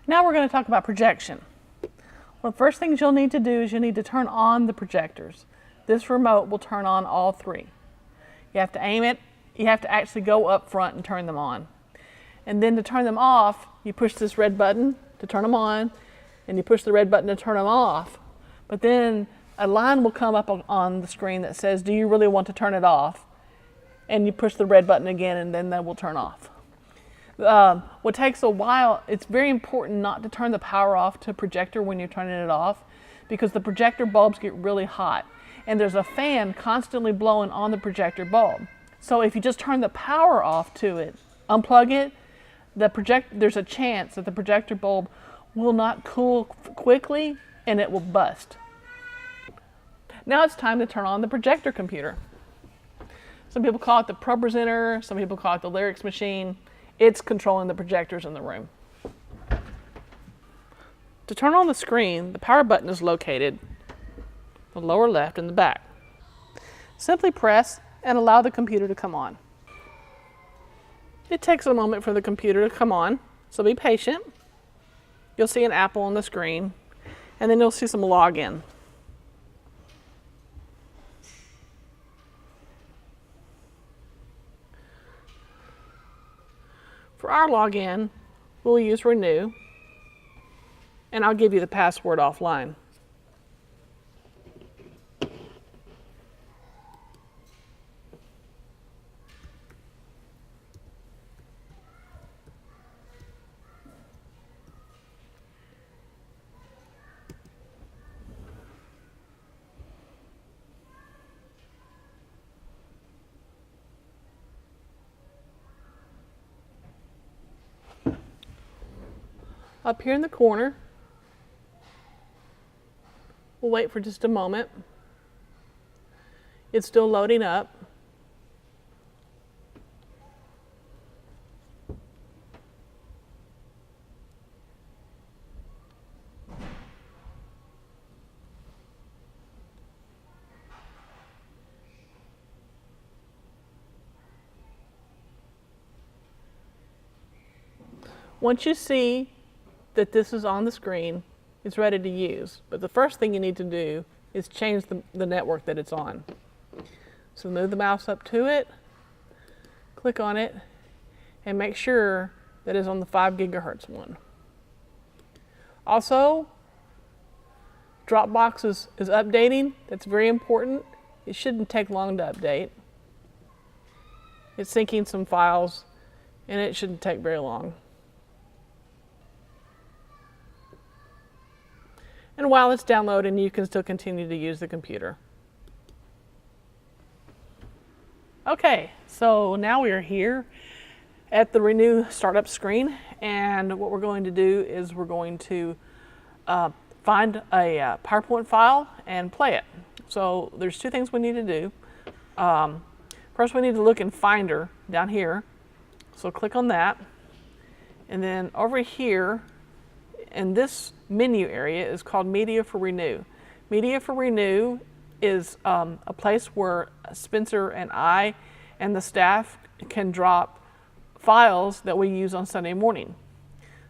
Now we're going to talk about projection. Well, the first things you'll need to do is you need to turn on the projectors. This remote will turn on all three. You have to aim it, you have to actually go up front and turn them on. And then to turn them off, you push this red button to turn them on, and you push the red button to turn them off. But then a line will come up on the screen that says, do you really want to turn it off? And you push the red button again, and then they will turn off. What takes a while, it's very important not to turn the power off to a projector when you're turning it off, because the projector bulbs get really hot. And there's a fan constantly blowing on the projector bulb. So if you just turn the power off to it, unplug it, there's a chance that the projector bulb will not cool quickly and it will bust. Now it's time to turn on the projector computer. Some people call it the ProPresenter, some people call it the lyrics machine. It's controlling the projectors in the room. To turn on the screen, the power button is located the lower left in the back. Simply press and allow the computer to come on. It takes a moment for the computer to come on, so be patient. You'll see an apple on the screen, and then you'll see some login. For our login, we'll use Renew, and I'll give you the password offline. Up here in the corner, we'll wait for just a moment. It's still loading up. Once you see that this is on the screen, it's ready to use. But the first thing you need to do is change the network that it's on. So move the mouse up to it, click on it, and make sure that it's on the 5 gigahertz one. Also, Dropbox is updating. That's very important. It shouldn't take long to update. It's syncing some files, and it shouldn't take very long. And while it's downloading, you can still continue to use the computer. Okay, so now we are here at the Renew startup screen, and what we're going to do is we're going to find a PowerPoint file and play it. So there's two things we need to do. First, we need to look in Finder down here. So click on that, and then over here, and this menu area is called Media for Renew. Media for Renew is a place where Spencer and I and the staff can drop files that we use on Sunday morning.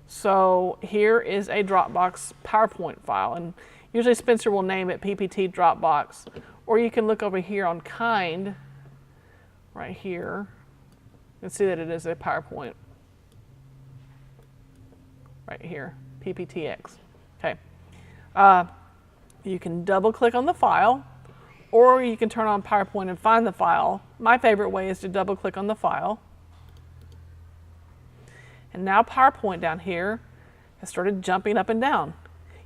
So here is a Dropbox PowerPoint file, and usually Spencer will name it PPT Dropbox, or you can look over here on Kind, right here, and see that it is a PowerPoint right here. PPTX. Okay. You can double click on the file, or you can turn on PowerPoint and find the file. My favorite way is to double click on the file. And now PowerPoint down here has started jumping up and down.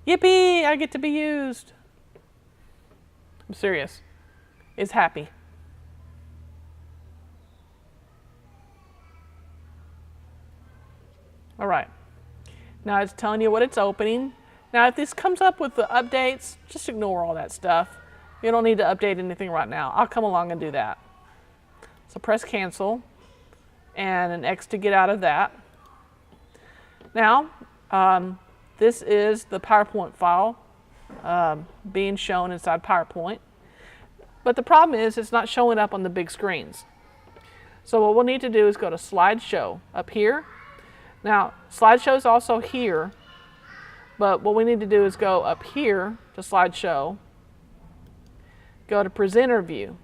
Yippee, I get to be used. I'm serious. It's happy. All right. Now it's telling you what it's opening. Now if this comes up with the updates, just ignore all that stuff. You don't need to update anything right now. I'll come along and do that. So press cancel and an X to get out of that. Now, this is the PowerPoint file being shown inside PowerPoint. But the problem is it's not showing up on the big screens. So what we'll need to do is go to Slideshow up here. Now, Slideshow is also here, But what we need to do is go up here to slideshow, go to presenter view.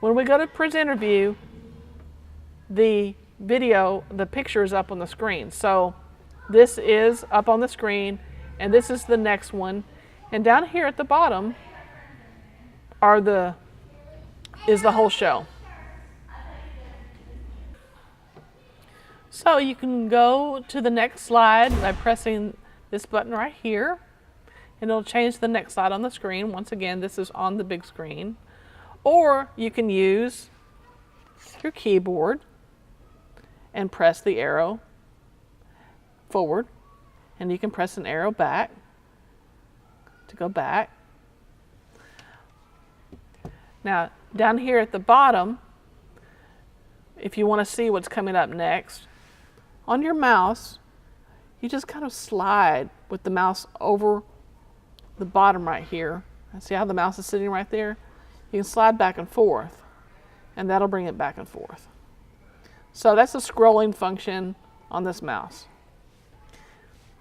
When we go to presenter view, the picture is up on the screen. So this is up on the screen, and this is the next one. And down here at the bottom is the whole show. So you can go to the next slide by pressing this button right here, and it'll change the next slide on the screen. Once again, this is on the big screen. Or you can use your keyboard and press the arrow forward, and you can press an arrow back to go back. Now, down here at the bottom, if you want to see what's coming up next, on your mouse, you just kind of slide with the mouse over the bottom right here. See how the mouse is sitting right there? You can slide back and forth, and that'll bring it back and forth. So that's the scrolling function on this mouse.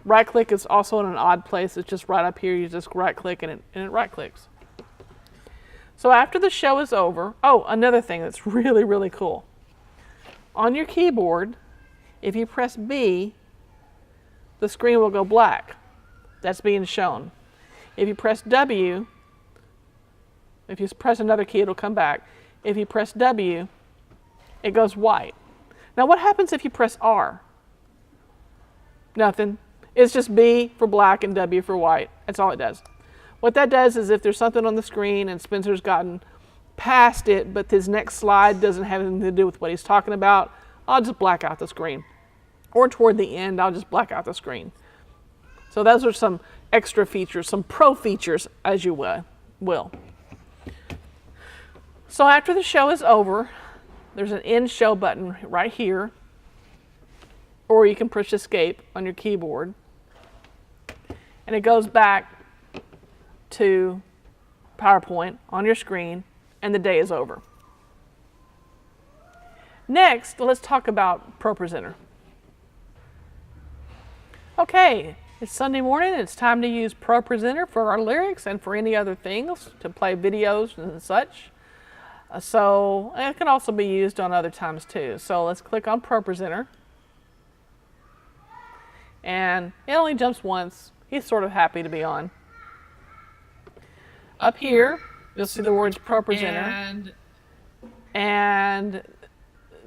Right click is also in an odd place. It's just right up here. You just right click and it right clicks. So after the show is over, oh, another thing that's really, really cool. On your keyboard, if you press B, the screen will go black. That's being shown. If you press W, if you press another key, it'll come back. If you press W, it goes white. Now what happens if you press R? Nothing. It's just B for black and W for white. That's all it does. What that does is if there's something on the screen and Spencer's gotten past it, but his next slide doesn't have anything to do with what he's talking about, I'll just black out the screen. Or toward the end, I'll just black out the screen. So those are some extra features, some pro features, as you will. So after the show is over, there's an end show button right here, or you can push escape on your keyboard, and it goes back to PowerPoint on your screen, and the day is over. Next, let's talk about ProPresenter. Okay, it's Sunday morning. It's time to use ProPresenter for our lyrics and for any other things, to play videos and such. So it can also be used on other times too. So let's click on ProPresenter. And it only jumps once. He's sort of happy to be on. Up here, you'll see the words ProPresenter. And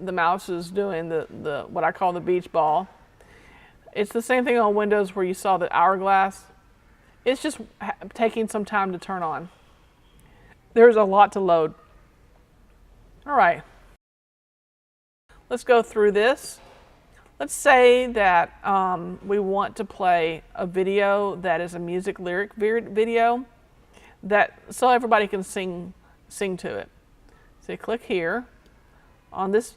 the mouse is doing the what I call the beach ball. It's the same thing on Windows where you saw the hourglass. It's just taking some time to turn on. There's a lot to load. All right. Let's go through this. Let's say that we want to play a video that is a music lyric video so everybody can sing to it. So you click here on this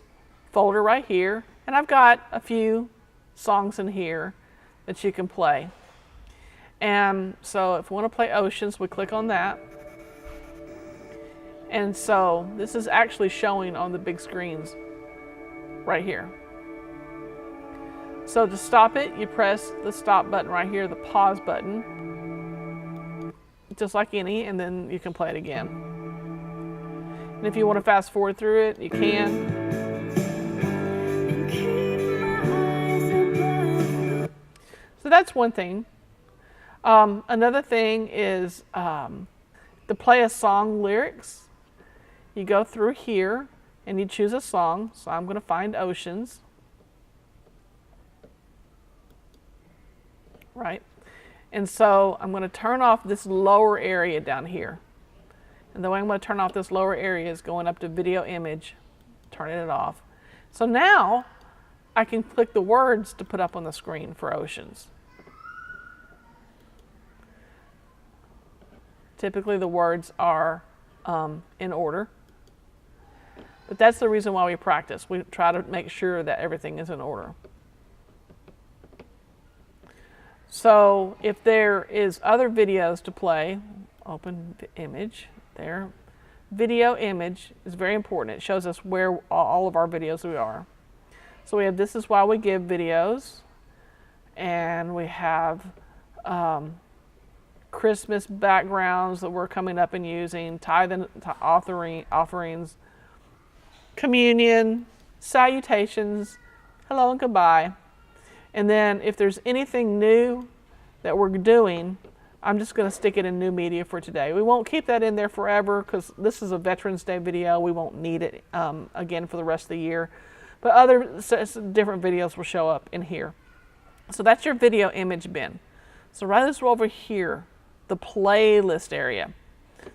folder right here, and I've got a few songs in here that you can play. And so if we want to play Oceans, we click on that. And so this is actually showing on the big screens right here. So to stop it, you press the stop button right here, the pause button, just like any, and then you can play it again. And if you want to fast forward through it, you can. So that's one thing. Another thing is to play a song lyrics. You go through here and you choose a song. So I'm going to find Oceans. Right? And so I'm going to turn off this lower area down here. And the way I'm going to turn off this lower area is going up to video image, turning it off. So now I can click the words to put up on the screen for Oceans. Typically the words are in order. But that's the reason why we practice. We try to make sure that everything is in order. So if there is other videos to play, open image there. Video image is very important. It shows us where all of our videos we are. So we have This Is Why We Give videos. and we have Christmas backgrounds that we're coming up and using, tithe and offerings, communion, salutations, hello and goodbye. And then if there's anything new that we're doing, I'm just going to stick it in new media for today. We won't keep that in there forever because this is a Veterans Day video. We won't need it again for the rest of the year. But other different videos will show up in here. So that's your video image bin. So right this over here, the playlist area.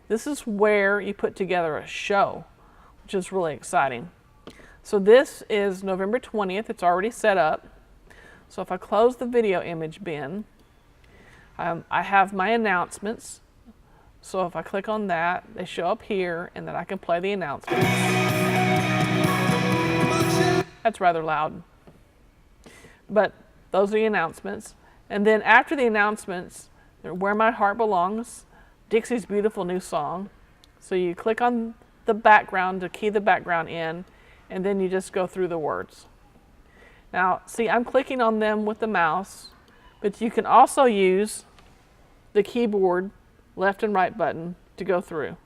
This is where you put together a show, which is really exciting. So this is November 20th. It's already set up. So if I close the video image bin, I have my announcements. So if I click on that, they show up here, and then I can play the announcements. That's rather loud. But those are the announcements. And then after the announcements, Where My Heart Belongs, Dixie's beautiful new song. So you click on the background to key the background in, and then you just go through the words. Now, see, I'm clicking on them with the mouse, but you can also use the keyboard left and right button to go through.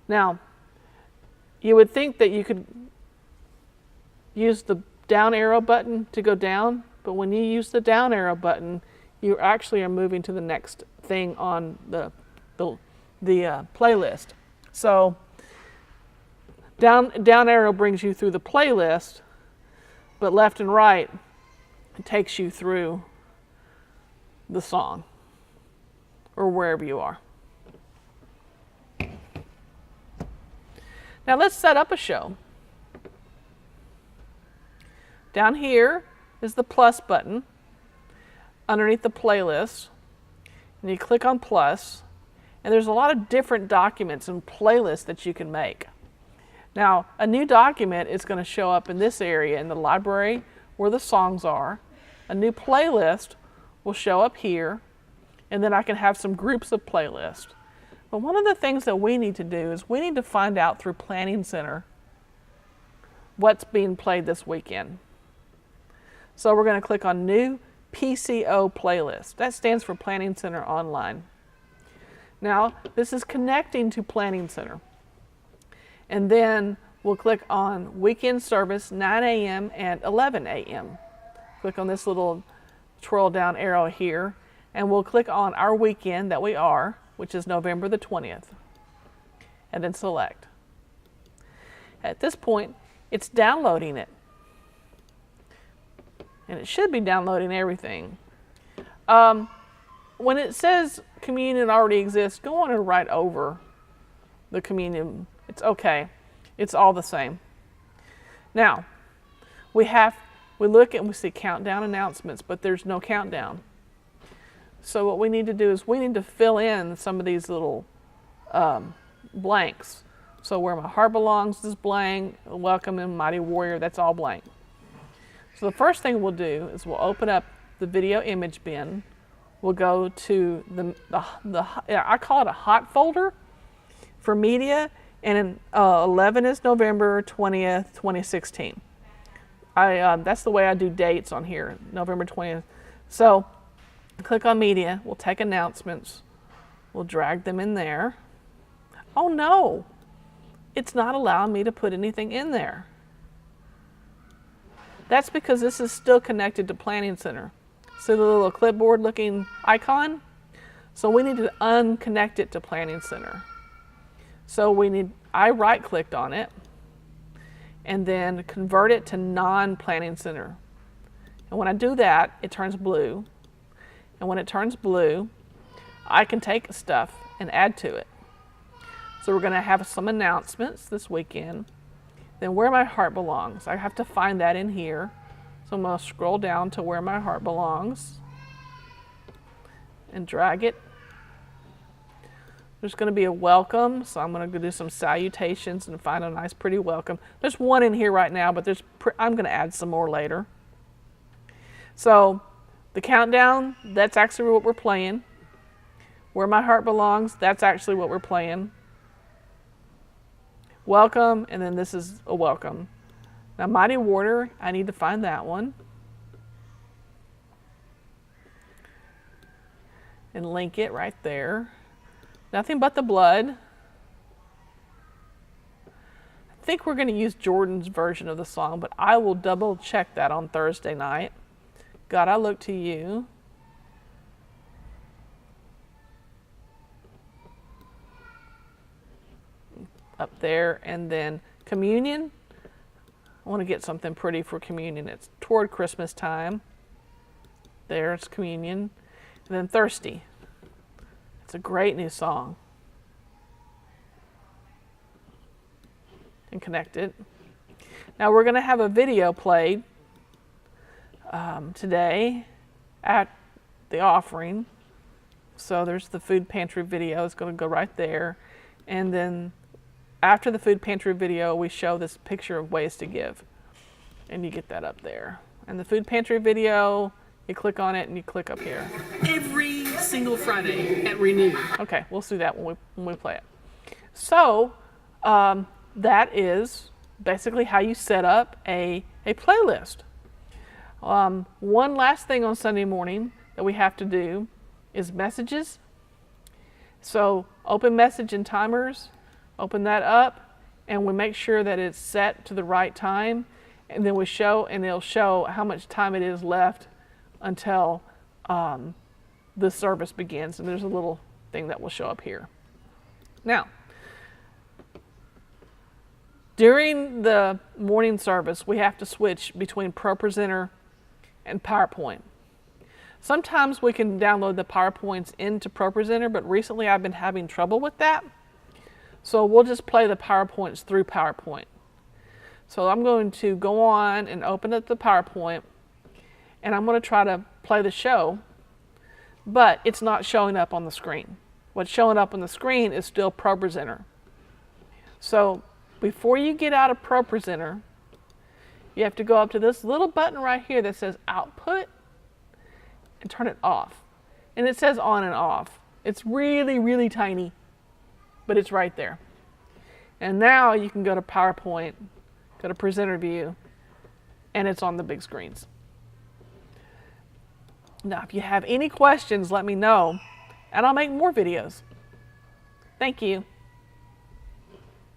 Now, you would think that you could use the down arrow button to go down, but when you use the down arrow button, you actually are moving to the next thing on the playlist. So down arrow brings you through the playlist, but left and right takes you through the song or wherever you are. Now let's set up a show. Down here is the plus button underneath the playlist, and you click on plus, and there's a lot of different documents and playlists that you can make. Now, a new document is going to show up in this area in the library where the songs are. A new playlist will show up here, and then I can have some groups of playlists. But one of the things that we need to do is we need to find out through Planning Center what's being played this weekend. So we're going to click on New PCO Playlist. That stands for Planning Center Online. Now, this is connecting to Planning Center. And then we'll click on Weekend Service 9 a.m. and 11 a.m. Click on this little twirl down arrow here, and we'll click on our weekend that we are, which is November the 20th, and then select. At this point, it's downloading it. And it should be downloading everything. When it says communion already exists, go on and write over the communion. It's okay. It's all the same. Now, we look and we see countdown announcements, but there's no countdown. So what we need to do is we need to fill in some of these little blanks. So Where My Heart Belongs is blank, Welcome and Mighty Warrior, that's all blank. So the first thing we'll do is we'll open up the video image bin. We'll go to I call it a hot folder for media, and 11 is November 20th, 2016. That's the way I do dates on here, November 20th. So click on media, we'll take announcements, we'll drag them in there. Oh no, it's not allowing me to put anything in there. That's because this is still connected to Planning Center. See the little clipboard looking icon? So we need to unconnect it to Planning Center. So I right clicked on it and then convert it to non-Planning Center. And when I do that, it turns blue. And when it turns blue, I can take stuff and add to it. So we're going to have some announcements this weekend. Then Where My Heart Belongs. I have to find that in here. So I'm going to scroll down to Where My Heart Belongs and drag it. There's going to be a welcome, so I'm going to do some salutations and find a nice pretty welcome. There's one in here right now, but I'm going to add some more later. So the countdown, that's actually what we're playing. Where My Heart Belongs, that's actually what we're playing. Welcome, and then this is a welcome. Now Mighty Warrior, I need to find that one. and link it right there. Nothing but the blood. I think we're going to use Jordan's version of the song, but I will double check that on Thursday night. God, I look to you. Up there, and then communion. I want to get something pretty for communion. It's toward Christmas time. There's communion. And then thirsty. It's a great new song. And connect it. Now we're going to have a video played today at the offering. So there's the food pantry video. It's going to go right there. And then after the food pantry video, we show this picture of ways to give. And you get that up there. And the food pantry video, you click on it and you click up here. Every single Friday at Renew. Okay, we'll see that when we play it. So that is basically how you set up a playlist. One last thing on Sunday morning that we have to do is messages. So open message and timers. Open that up, and we make sure that it's set to the right time, and then we show, and it'll show how much time it is left until the service begins. And there's a little thing that will show up here. Now, during the morning service, we have to switch between ProPresenter and PowerPoint. Sometimes we can download the PowerPoints into ProPresenter, but recently I've been having trouble with that. So we'll just play the PowerPoints through PowerPoint. So I'm going to go on and open up the PowerPoint, and I'm going to try to play the show, but it's not showing up on the screen. What's showing up on the screen is still ProPresenter. So before you get out of ProPresenter, you have to go up to this little button right here that says Output and turn it off. And it says on and off. It's really, really tiny, but it's right there. And now you can go to PowerPoint, go to Presenter View, and it's on the big screens. Now, if you have any questions, let me know, and I'll make more videos. Thank you.